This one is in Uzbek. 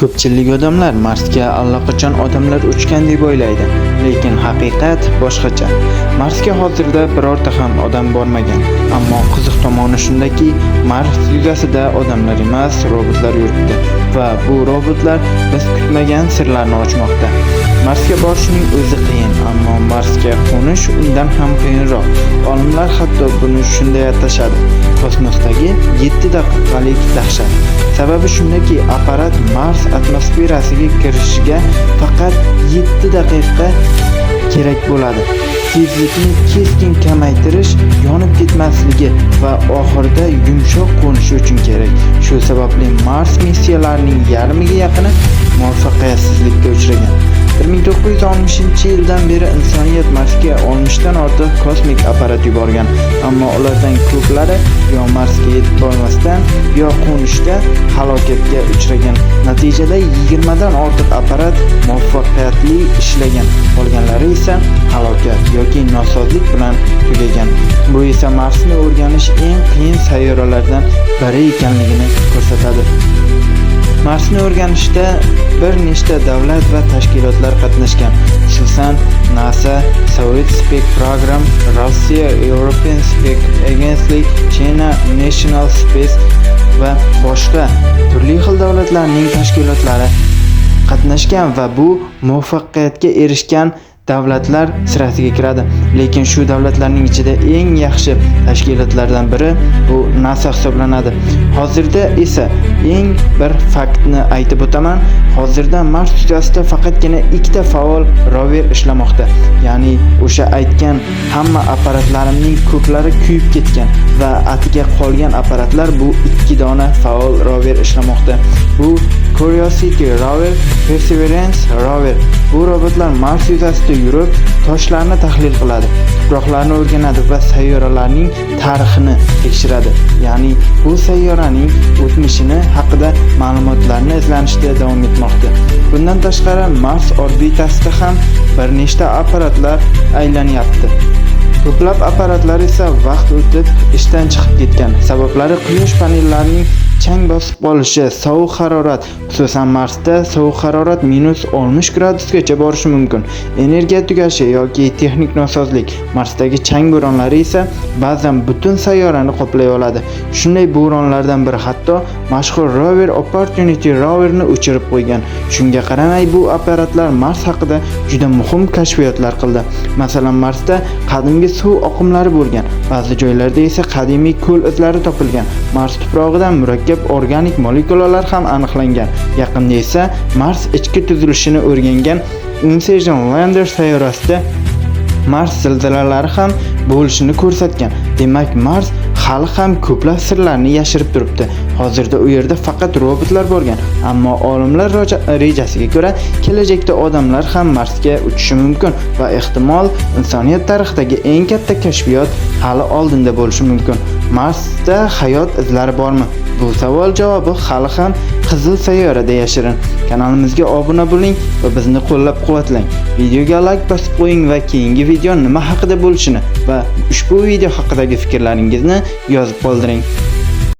Ko'pchilik odamlar Marsga allaqachon odamlar uchgan deb o'ylaydi, lekin haqiqat boshqacha. Marsga hozirda birorta ham odam bormagan, ammo qiziq tomoni shundaki, Mars yuzasida odamlar emas, robotlar yuribdi va bu robotlar biz kutmagan sirlarni ochmoqda. Marsga borishning o'zi qiyin, ammo Marsga qo'nish undan ham qiyinroq. Olimlar hatto buni shunday atashadi: kosmosdagi 7 daqiqalik dahshat. Sababi shundaki, apparat Mars atmosferasiga kirishiga faqat 7 daqiqa kerak bo'ladi. Tezlikni keskin kamaytirish, yonib ketmasligi va oxirida yumshoq qo'nishi uchun kerak. Shu sababli Mars missiyalarining yarmiga yaqini muvaffaqiyatsizlikka uchragan. 1960-yildan beri insoniyat Marsga 60 dan ortiq kosmik apparat yuborgan, ammo ulardan ko'plari yo Marsga yetib bormasdan, yo qo'nishda halokatga uchragan. Natijada 20 dan ortiq apparat muvaffaqiyatli ishlagan, qolganlari esa halokat yoki nosozlik bilan tugagan. Bu esa Marsni o'rganish eng qiyin sayyoralardan biri ekanligini ko'rsatadi. Marsni o'rganishda bir nechta davlat va tashkilotlar qatnashgan, xususan NASA, Soviet Space Program, Rossiya, European Space Agency, China National Space va boshqa turli xil davlatlarning tashkilotlari qatnashgan va bu muvaffaqiyatga erishgan davlatlar sirasiga kiradi. Lekin shu davlatlarning ichida eng yaxshi tashkilotlardan biri bu NASA hisoblanadi. Hozirda esa eng bir faktni aytib o'taman. Hozirda Mars yuzasida faqatgina 2 ta faol rover ishlamoqda. Ya'ni o'sha aytgan hamma apparatlarimning ko'plari kuyib ketgan va atiga qolgan apparatlar bu 2 dona faol rover ishlamoqda. Bu Curiosity rover, Perseverance rover. Bu robotlar Mars yuzasida yurib, toshlarni tahlil qiladi, tuproqlarni o'rganadi va sayyoralarning tarixini tekshiradi. Ya'ni bu sayyoraning o'tmishini haqida ma'lumotlarni izlanishda davom etmoqda. Bundan tashqari Mars orbitasida ham bir nechta apparatlar aylanyapti. Ko'plab apparatlar esa vaqt o'tib ishdan chiqib ketgan. Sabablari quyosh panellarining chang bosib qolishi, sovuq harorat, xususan Marsda sovuq harorat -60 gradusgacha borishi mumkin. Energiya tugashi yoki texnik nosozlik. Marsdagi chang bo'ronlari esa ba'zan butun sayyorani qoplay oladi. Shunday bo'ronlardan biri hatto mashhur rover Opportunity roverni o'chirib qo'ygan. Shunga qaramay bu apparatlar Mars haqida juda muhim kashfiyotlar qildi. Masalan, Marsda qadimgi suv oqimlari bo'lgan, ba'zi joylarda esa qadimiy ko'l izlari topilgan. Mars tuprog'idan murakkab organik molekulalar ham aniqlangan. Yaqinda esa Mars ichki tuzilishini o'rgangan Incision Lander sayyorasida Mars zilzilalari ham bo'lishini ko'rsatgan. Demak, Mars hali ham ko'plab sirlarni yashirib turibdi. Hozirda u yerda faqat robotlar borgan, ammo olimlar rejasiga ko'ra kelajakda odamlar ham Marsga uchishi mumkin va ehtimol insoniyat tarixidagi eng katta kashfiyot hali oldinda bo'lishi mumkin. Marsda hayot izlari bormi? Bu savol javobi hali ham Qizil sayyorada yashirin. Kanalimizga obuna bo'ling va bizni qo'llab-quvvatlang. Videoga like bosib qo'ying va keyingi video nima haqida bo'lishini va ushbu video haqidagi fikrlaringizni yozib qoldiring.